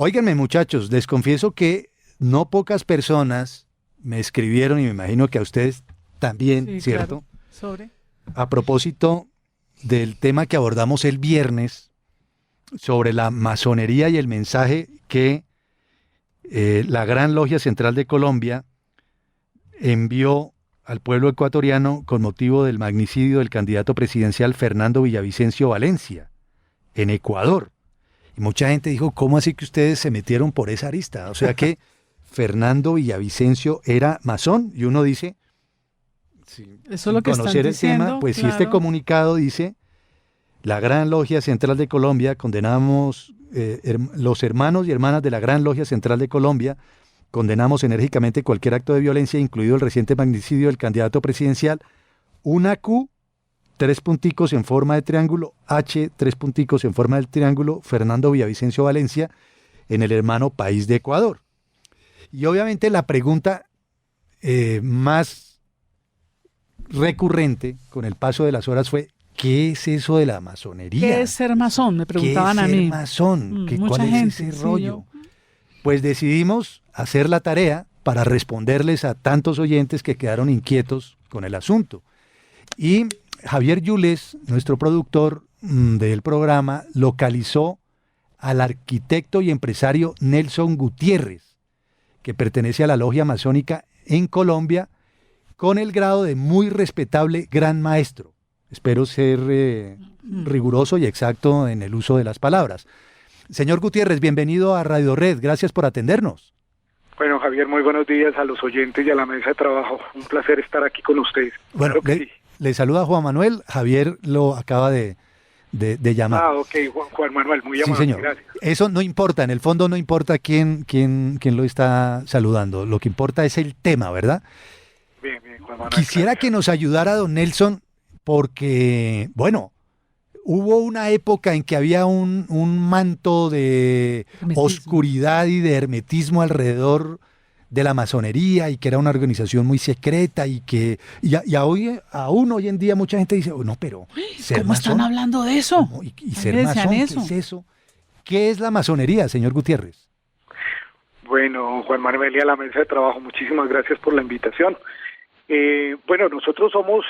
Óiganme, muchachos, les confieso que no pocas personas me escribieron, y me imagino que a ustedes también, Sí, ¿cierto? claro. Sobre. A propósito del tema que abordamos el viernes sobre la masonería y el mensaje que la Gran Logia Central de Colombia envió al pueblo ecuatoriano con motivo del magnicidio del candidato presidencial Fernando Villavicencio Valencia en Ecuador. Y mucha gente dijo, ¿cómo así que ustedes se metieron por esa arista? O sea que Fernando Villavicencio era masón, y uno dice, Eso es sin lo que están conocer el tema, diciendo, pues si este claro. comunicado dice, la Gran Logia Central de Colombia, condenamos, los hermanos y hermanas de la Gran Logia Central de Colombia, condenamos enérgicamente cualquier acto de violencia, incluido el reciente magnicidio del candidato presidencial, una Q, tres punticos en forma de triángulo, H, tres punticos en forma de triángulo, Fernando Villavicencio Valencia, en el hermano país de Ecuador. Y obviamente la pregunta más recurrente con el paso de las horas fue, ¿qué es eso de la ¿Qué es masonería? ser masón? Me ¿Qué es preguntaban a ser mí. masón? ¿Cuál Mucha es gente, ese sí, rollo? yo. Pues decidimos hacer la tarea para responderles a tantos oyentes que quedaron inquietos con el asunto. Y Javier Yules, nuestro productor del programa, localizó al arquitecto y empresario Nelson Gutiérrez, que pertenece a la logia masónica en Colombia, con el grado de muy respetable gran maestro. Espero ser riguroso y exacto en el uso de las palabras. Señor Gutiérrez, bienvenido a Radio Red. Gracias por atendernos. Bueno, Javier, muy buenos días a los oyentes y a la mesa de trabajo. Un placer estar aquí con ustedes. Bueno, Claro que sí. le saluda Juan Manuel. Javier lo acaba de llamar. Ah, ok, Juan Manuel, muy Sí, amable, señor. gracias. Eso no importa, en el fondo no importa quién lo está saludando. Lo que importa es el tema, ¿verdad? Bien, bien, Juan Manuel, Quisiera gracias. que nos ayudara don Nelson, porque, bueno, hubo una época en que había un manto de Hermetismo. oscuridad y de hermetismo alrededor de la masonería, y que era una organización muy secreta, hoy, aún hoy en día mucha gente dice, oh, no, pero ser ¿Cómo están masón, hablando de eso? ¿cómo? Y A mí ser me decían masón, ¿qué eso. es eso? ¿Qué es la masonería, señor Gutiérrez? Bueno, Juan Manuel y a la mesa de trabajo, muchísimas gracias por la invitación. Bueno, nosotros somos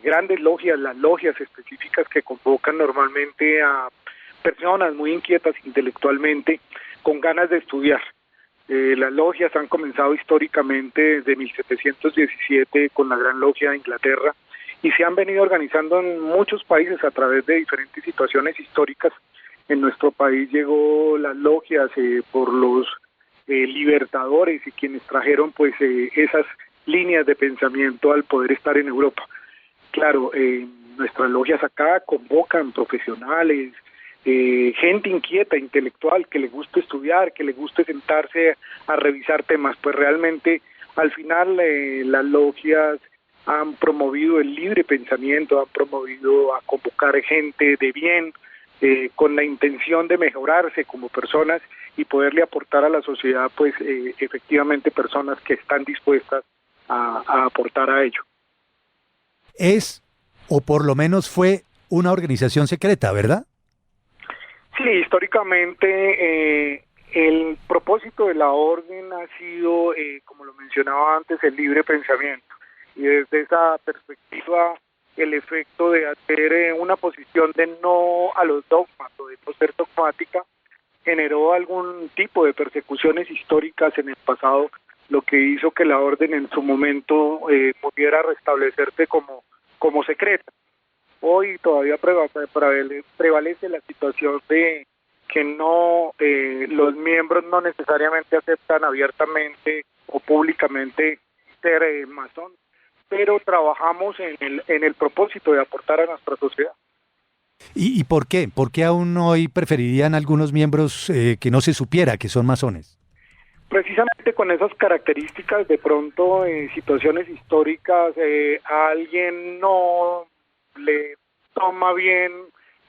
grandes logias, las logias específicas que convocan normalmente a personas muy inquietas intelectualmente, con ganas de estudiar. Las logias han comenzado históricamente desde 1717 con la Gran Logia de Inglaterra y se han venido organizando en muchos países a través de diferentes situaciones históricas. En nuestro país llegó las logias por los libertadores y quienes trajeron pues esas líneas de pensamiento al poder estar en Europa. Claro, nuestras logias acá convocan profesionales, gente inquieta, intelectual, que le guste estudiar, que le guste sentarse a revisar temas. Pues realmente al final las logias han promovido el libre pensamiento, han promovido a convocar gente de bien, con la intención de mejorarse como personas y poderle aportar a la sociedad pues efectivamente personas que están dispuestas a aportar a ello. Es, o por lo menos fue, una organización secreta, ¿verdad? Sí, históricamente el propósito de la orden ha sido, como lo mencionaba antes, el libre pensamiento. Y desde esa perspectiva, el efecto de hacer una posición de no a los dogmas o de no ser dogmática generó algún tipo de persecuciones históricas en el pasado, lo que hizo que la orden en su momento pudiera restablecerse como secreta. Hoy todavía prevalece la situación de que no los miembros no necesariamente aceptan abiertamente o públicamente ser masón, pero trabajamos en el propósito de aportar a nuestra sociedad. ¿Y por qué? ¿Por qué aún hoy preferirían algunos miembros que no se supiera que son masones? Precisamente con esas características, de pronto en situaciones históricas a alguien no le toma bien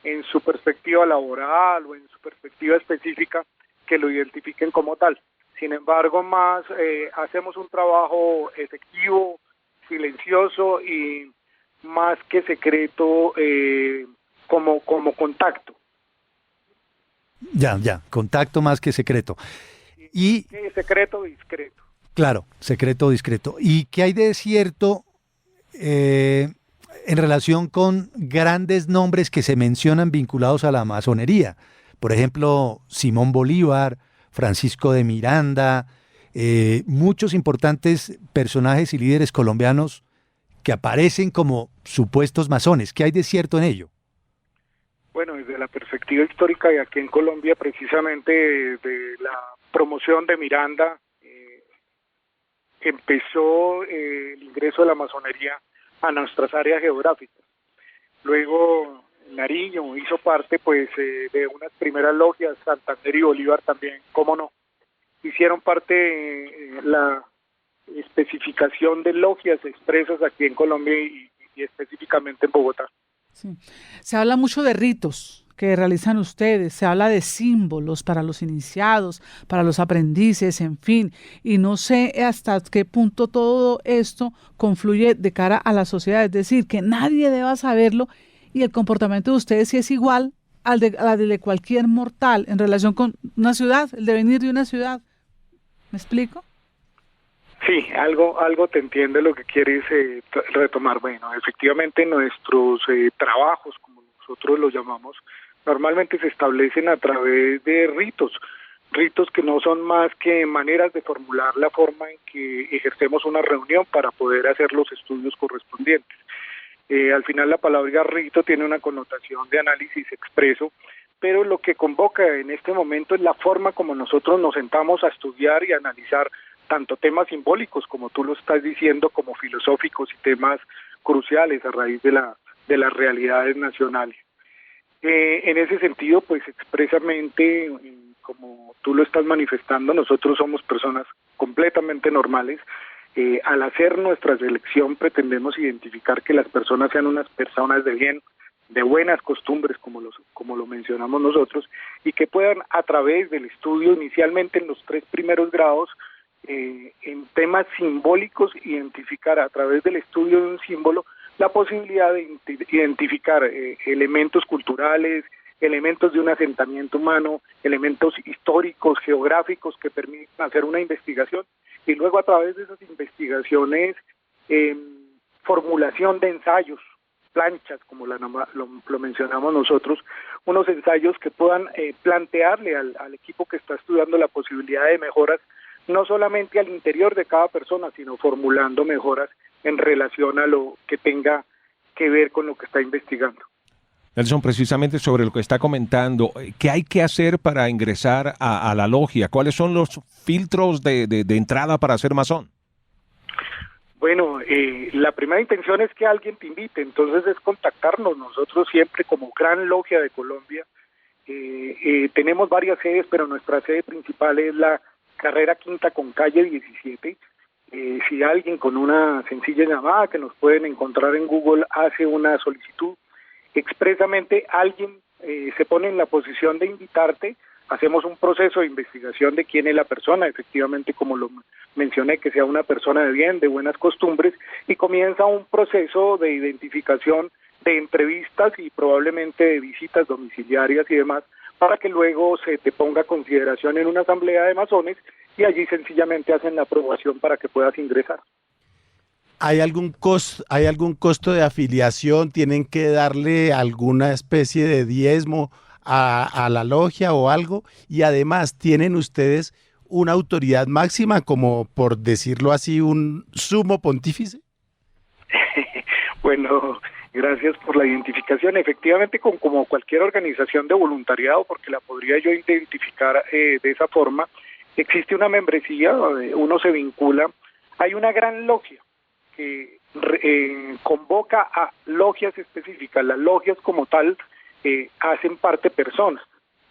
en su perspectiva laboral o en su perspectiva específica que lo identifiquen como tal. Sin embargo, más hacemos un trabajo efectivo, silencioso y más que secreto como contacto. Ya, contacto más que secreto. Y Sí, secreto, discreto. claro, secreto discreto. ¿Y qué hay de cierto en relación con grandes nombres que se mencionan vinculados a la masonería? Por ejemplo, Simón Bolívar, Francisco de Miranda, muchos importantes personajes y líderes colombianos que aparecen como supuestos masones. ¿Qué hay de cierto en ello? Bueno, desde la perspectiva histórica y aquí en Colombia, precisamente de la promoción de Miranda, empezó el ingreso de la masonería a nuestras áreas geográficas. Luego Nariño hizo parte pues de unas primeras logias, Santander y Bolívar también, cómo no, hicieron parte la especificación de logias expresas aquí en Colombia y específicamente en Bogotá. Sí. Se habla mucho de ritos que realizan ustedes, se habla de símbolos para los iniciados, para los aprendices, en fin, y no sé hasta qué punto todo esto confluye de cara a la sociedad, es decir, que nadie deba saberlo y el comportamiento de ustedes sí es igual al de cualquier mortal en relación con una ciudad, el devenir de una ciudad. ¿Me explico? Sí, algo te entiende lo que quieres retomar. Bueno, efectivamente nuestros trabajos, como nosotros los llamamos, normalmente se establecen a través de ritos que no son más que maneras de formular la forma en que ejercemos una reunión para poder hacer los estudios correspondientes. Al final la palabra rito tiene una connotación de análisis expreso, pero lo que convoca en este momento es la forma como nosotros nos sentamos a estudiar y analizar tanto temas simbólicos, como tú lo estás diciendo, como filosóficos y temas cruciales a raíz de las realidades nacionales. En ese sentido, pues expresamente, como tú lo estás manifestando, nosotros somos personas completamente normales. Al hacer nuestra selección pretendemos identificar que las personas sean unas personas de bien, de buenas costumbres, como lo mencionamos nosotros, y que puedan a través del estudio, inicialmente en los 3 primeros grados, en temas simbólicos, identificar a través del estudio de un símbolo la posibilidad de identificar elementos culturales, elementos de un asentamiento humano, elementos históricos, geográficos que permitan hacer una investigación y luego a través de esas investigaciones formulación de ensayos, planchas, como lo mencionamos nosotros, unos ensayos que puedan plantearle al equipo que está estudiando la posibilidad de mejoras, no solamente al interior de cada persona, sino formulando mejoras en relación a lo que tenga que ver con lo que está investigando. Nelson, precisamente sobre lo que está comentando, ¿qué hay que hacer para ingresar a la logia? ¿Cuáles son los filtros de entrada para ser masón? Bueno, la primera intención es que alguien te invite, entonces es contactarnos. Nosotros siempre como Gran Logia de Colombia tenemos varias sedes, pero nuestra sede principal es la carrera quinta con calle 17. Si alguien con una sencilla llamada que nos pueden encontrar en Google hace una solicitud, expresamente alguien se pone en la posición de invitarte, hacemos un proceso de investigación de quién es la persona, efectivamente como lo mencioné, que sea una persona de bien, de buenas costumbres, y comienza un proceso de identificación, de entrevistas y probablemente de visitas domiciliarias y demás, para que luego se te ponga a consideración en una asamblea de masones y allí sencillamente hacen la aprobación para que puedas ingresar. ¿Hay algún costo de afiliación? ¿Tienen que darle alguna especie de diezmo a la logia o algo? Y además, ¿tienen ustedes una autoridad máxima, como por decirlo así, un sumo pontífice? Bueno, gracias por la identificación. Efectivamente, como cualquier organización de voluntariado, porque la podría yo identificar de esa forma, existe una membresía, uno se vincula, hay una gran logia que convoca a logias específicas. Las logias como tal hacen parte personas,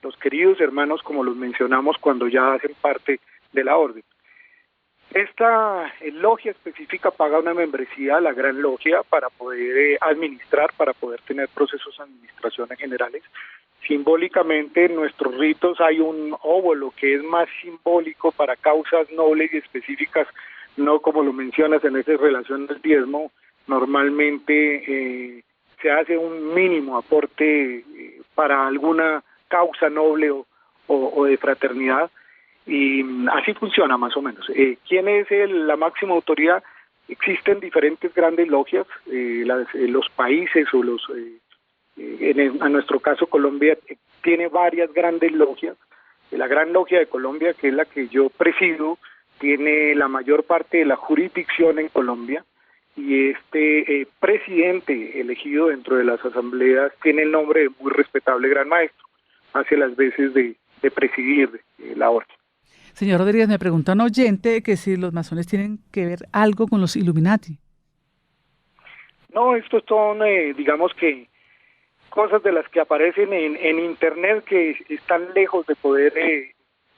los queridos hermanos como los mencionamos cuando ya hacen parte de la orden. Esta logia específica paga una membresía a la gran logia para poder administrar, para poder tener procesos de administración en generales. Simbólicamente en nuestros ritos hay un óvulo que es más simbólico para causas nobles y específicas, no como lo mencionas en esa relación del diezmo. Normalmente se hace un mínimo aporte para alguna causa noble o de fraternidad, y así funciona más o menos. ¿Quién es la máxima autoridad? Existen diferentes grandes logias, los países o en nuestro caso Colombia tiene varias grandes logias. La Gran Logia de Colombia, que es la que yo presido, tiene la mayor parte de la jurisdicción en Colombia, y este presidente elegido dentro de las asambleas tiene el nombre de muy respetable Gran Maestro, hace las veces de presidir la orden. Señor Rodríguez, me pregunta un oyente que si los masones tienen que ver algo con los Illuminati. No, estos son, digamos que, cosas de las que aparecen en Internet que están lejos de poder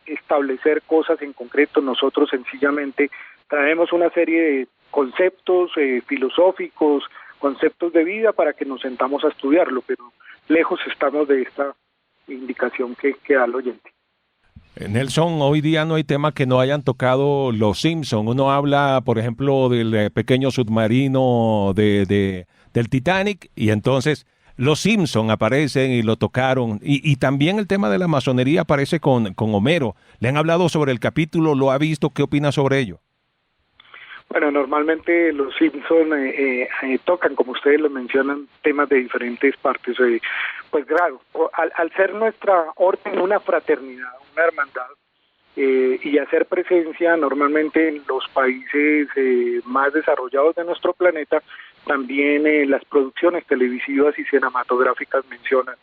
establecer cosas en concreto. Nosotros sencillamente traemos una serie de conceptos filosóficos, conceptos de vida para que nos sentamos a estudiarlo, pero lejos estamos de esta indicación que da el oyente. Nelson, hoy día no hay tema que no hayan tocado los Simpson. Uno habla, por ejemplo, del pequeño submarino del Titanic, y entonces los Simpson aparecen y lo tocaron. Y también el tema de la masonería aparece con Homero. Le han hablado sobre el capítulo, lo ha visto, ¿qué opina sobre ello? Bueno, normalmente los Simpson tocan, como ustedes lo mencionan, temas de diferentes partes. Pues claro, al ser nuestra orden una fraternidad, una hermandad, y hacer presencia normalmente en los países más desarrollados de nuestro planeta, también las producciones televisivas y cinematográficas mencionan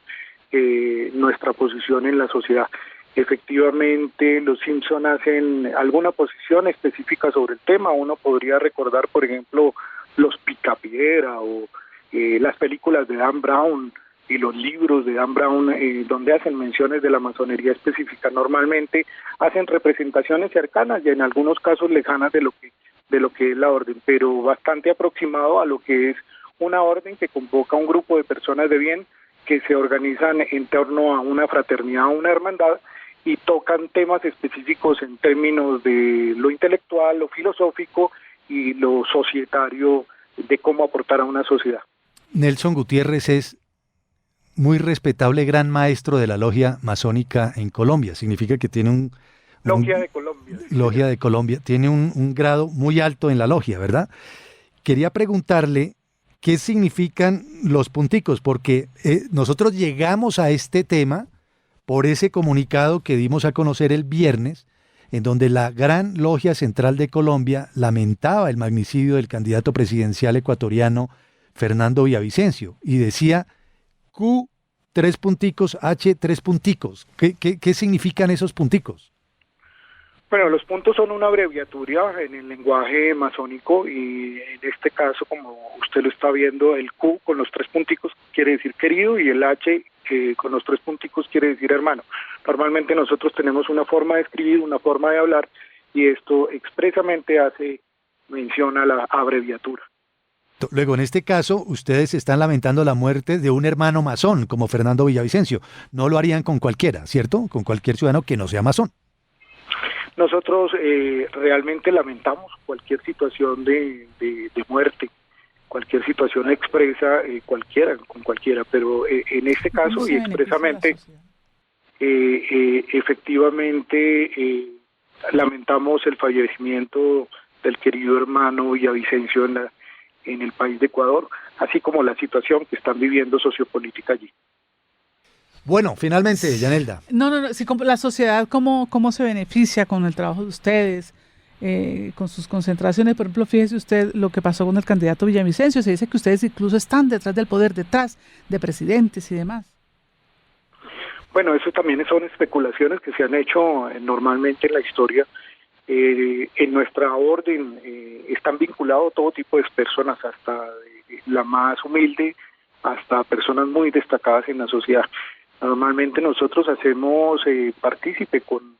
nuestra posición en la sociedad. Efectivamente, los Simpson hacen alguna posición específica sobre el tema. Uno podría recordar, por ejemplo, Los Picapiedra o las películas de Dan Brown y los libros de Dan Brown, donde hacen menciones de la masonería específica. Normalmente hacen representaciones cercanas y en algunos casos lejanas de lo que es la orden, pero bastante aproximado a lo que es una orden que convoca a un grupo de personas de bien que se organizan en torno a una fraternidad, una hermandad, y tocan temas específicos en términos de lo intelectual, lo filosófico y lo societario, de cómo aportar a una sociedad. Nelson Gutiérrez es muy respetable Gran Maestro de la logia masónica en Colombia. Significa que tiene Logia de Colombia. Logia de Colombia. Tiene un grado muy alto en la logia, ¿verdad? Quería preguntarle qué significan los punticos, porque nosotros llegamos a este tema por ese comunicado que dimos a conocer el viernes, en donde la Gran Logia Central de Colombia lamentaba el magnicidio del candidato presidencial ecuatoriano Fernando Villavicencio, y decía Q, 3 punticos, H, 3 punticos. ¿Qué significan esos punticos? Bueno, los puntos son una abreviatura en el lenguaje masónico, y en este caso, como usted lo está viendo, el Q con los 3 punticos quiere decir querido, y el H con los 3 punticos quiere decir hermano. Normalmente nosotros tenemos una forma de escribir, una forma de hablar, y esto expresamente hace mención a la abreviatura. Luego, en este caso, ustedes están lamentando la muerte de un hermano masón como Fernando Villavicencio. No lo harían con cualquiera, ¿cierto? Con cualquier ciudadano que no sea masón. Nosotros realmente lamentamos cualquier situación de muerte, cualquier situación expresa, con cualquiera, pero en este caso y expresamente, efectivamente, lamentamos el fallecimiento del querido hermano Villavicencio en el país de Ecuador, así como la situación que están viviendo sociopolítica allí. Bueno, finalmente, Yanelda. No, sí, la sociedad, ¿cómo se beneficia con el trabajo de ustedes, con sus concentraciones? Por ejemplo, fíjese usted lo que pasó con el candidato Villavicencio. Se dice que ustedes incluso están detrás del poder, detrás de presidentes y demás. Bueno, eso también son especulaciones que se han hecho normalmente en la historia. En nuestra orden están vinculados todo tipo de personas, hasta la más humilde, hasta personas muy destacadas en la sociedad. Normalmente nosotros hacemos partícipe con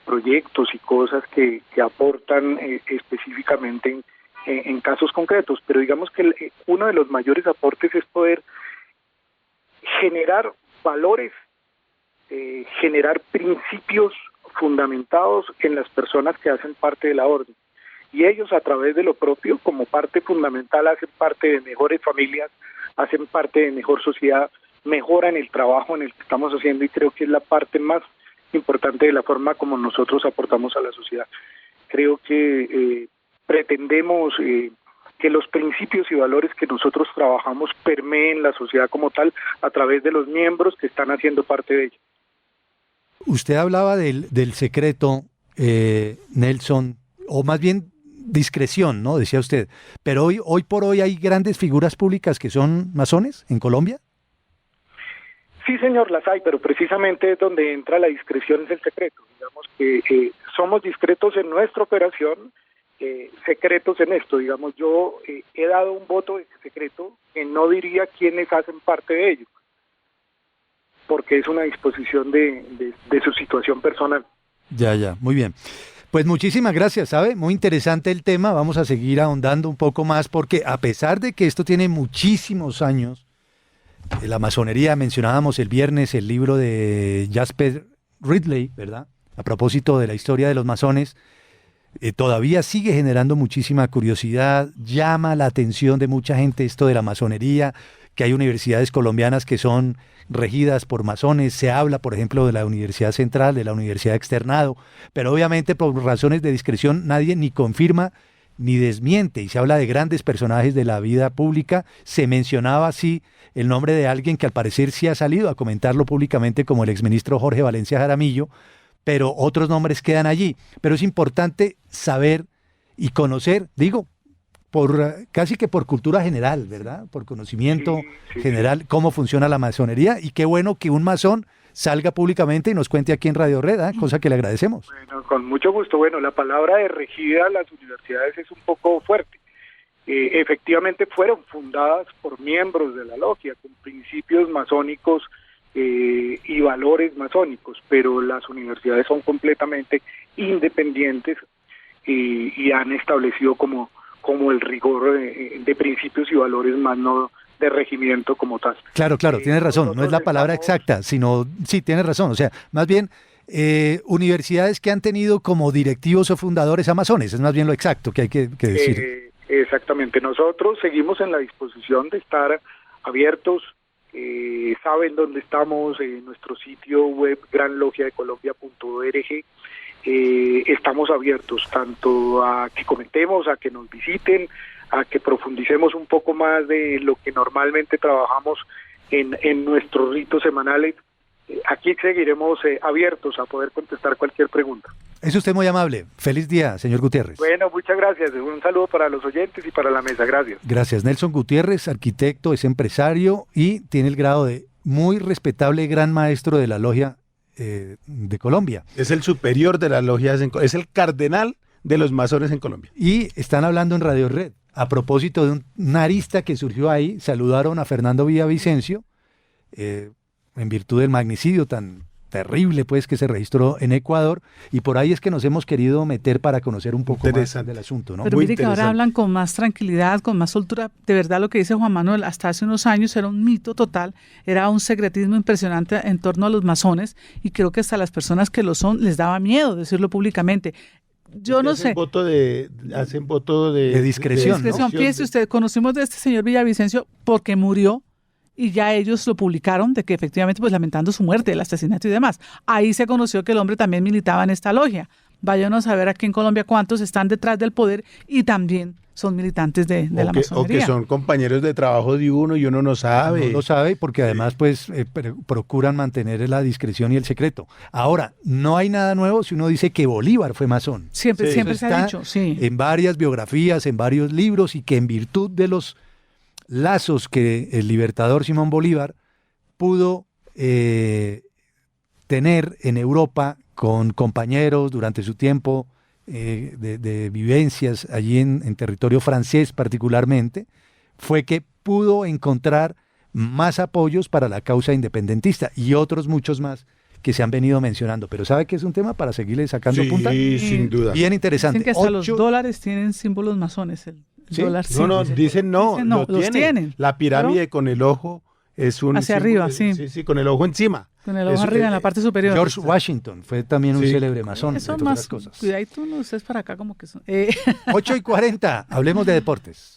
proyectos y cosas que aportan específicamente en casos concretos, pero digamos que uno de los mayores aportes es poder generar valores, generar principios fundamentados en las personas que hacen parte de la orden, y ellos a través de lo propio, como parte fundamental, hacen parte de mejores familias, hacen parte de mejor sociedad, mejoran el trabajo en el que estamos haciendo, y creo que es la parte más importante de la forma como nosotros aportamos a la sociedad. Creo que pretendemos que los principios y valores que nosotros trabajamos permeen la sociedad como tal a través de los miembros que están haciendo parte de ella. Usted hablaba del secreto, Nelson, o más bien discreción, ¿no? Decía usted. Pero hoy por hoy hay grandes figuras públicas que son masones en Colombia. Sí, señor, las hay, pero precisamente es donde entra la discreción, es el secreto. Digamos que somos discretos en nuestra operación, secretos en esto. Digamos, yo he dado un voto de secreto que no diría quiénes hacen parte de ello, porque es una disposición de su situación personal. Ya, muy bien. Pues muchísimas gracias, ¿sabe? Muy interesante el tema, vamos a seguir ahondando un poco más, porque a pesar de que esto tiene muchísimos años, la masonería, mencionábamos el viernes el libro de Jasper Ridley, ¿verdad? A propósito de la historia de los masones, todavía sigue generando muchísima curiosidad, llama la atención de mucha gente esto de la masonería, que hay universidades colombianas que son regidas por masones, se habla, por ejemplo, de la Universidad Central, de la Universidad Externado, pero obviamente por razones de discreción nadie ni confirma ni desmiente, y se habla de grandes personajes de la vida pública. Se mencionaba así el nombre de alguien que al parecer sí ha salido a comentarlo públicamente, como el exministro Jorge Valencia Jaramillo, pero otros nombres quedan allí. Pero es importante saber y conocer, digo, casi que por cultura general, ¿verdad? Por conocimiento general, cómo funciona la masonería, y qué bueno que un masón salga públicamente y nos cuente aquí en Radio Red, cosa que le agradecemos. Bueno, con mucho gusto. Bueno, la palabra de regida a las universidades es un poco fuerte. Efectivamente fueron fundadas por miembros de la logia, con principios masónicos y valores masónicos, pero las universidades son completamente independientes y han establecido como el rigor de principios y valores, más no de regimiento como tal. Claro, tienes razón, no es la palabra exacta, sino, sí, tienes razón, o sea, más bien universidades que han tenido como directivos o fundadores a masones, es más bien lo exacto que hay que decir. Exactamente, nosotros seguimos en la disposición de estar abiertos, saben dónde estamos, en nuestro sitio web granlogiadecolombia.org. Estamos abiertos tanto a que comentemos, a que nos visiten, a que profundicemos un poco más de lo que normalmente trabajamos en nuestros ritos semanales. Aquí seguiremos abiertos a poder contestar cualquier pregunta. Es usted muy amable. Feliz día, señor Gutiérrez. Bueno, muchas gracias. Un saludo para los oyentes y para la mesa. Gracias. Gracias. Nelson Gutiérrez, arquitecto, es empresario y tiene el grado de muy respetable gran maestro de la logia de Colombia. Es el superior de las logias, es el cardenal de los masones en Colombia. Y están hablando en Radio Red. A propósito de una arista que surgió ahí, saludaron a Fernando Villavicencio, en virtud del magnicidio tan terrible pues que se registró en Ecuador, y por ahí es que nos hemos querido meter para conocer un poco más del asunto, ¿no? Pero mire que ahora hablan con más tranquilidad, con más soltura. De verdad lo que dice Juan Manuel, hasta hace unos años era un mito total, era un secretismo impresionante en torno a los masones, y creo que hasta las personas que lo son les daba miedo decirlo públicamente. Yo no sé. Hacen voto de discreción. ¿No? Fíjese usted, conocimos de este señor Villavicencio porque murió, y ya ellos lo publicaron de que efectivamente, pues lamentando su muerte, el asesinato y demás. Ahí se conoció que el hombre también militaba en esta logia. Váyanos a ver aquí en Colombia cuántos están detrás del poder y también son militantes de la masonería. O que son compañeros de trabajo de uno y uno no sabe. No lo sabe porque además pues procuran mantener la discreción y el secreto. Ahora, no hay nada nuevo si uno dice que Bolívar fue masón. Siempre se ha dicho, sí. En varias biografías, en varios libros, y que en virtud de los lazos que el libertador Simón Bolívar pudo tener en Europa con compañeros durante su tiempo de vivencias allí en territorio francés particularmente, fue que pudo encontrar más apoyos para la causa independentista y otros muchos más que se han venido mencionando. Pero ¿sabe que es un tema para seguirle sacando punta? Sí, sin duda. Bien interesante. Dicen que hasta los dólares tienen símbolos masones. ¿Sí? Dólar, dicen no, los tienen. La pirámide, ¿pero? Con el ojo es un hacia símbolo, arriba, sí. Sí, con el ojo encima. Con el ojo arriba, en la parte superior. George Washington fue también un célebre masón. Eso más cosas. Cuidadito, no, ustedes para acá como que son. 8:40, hablemos de deportes.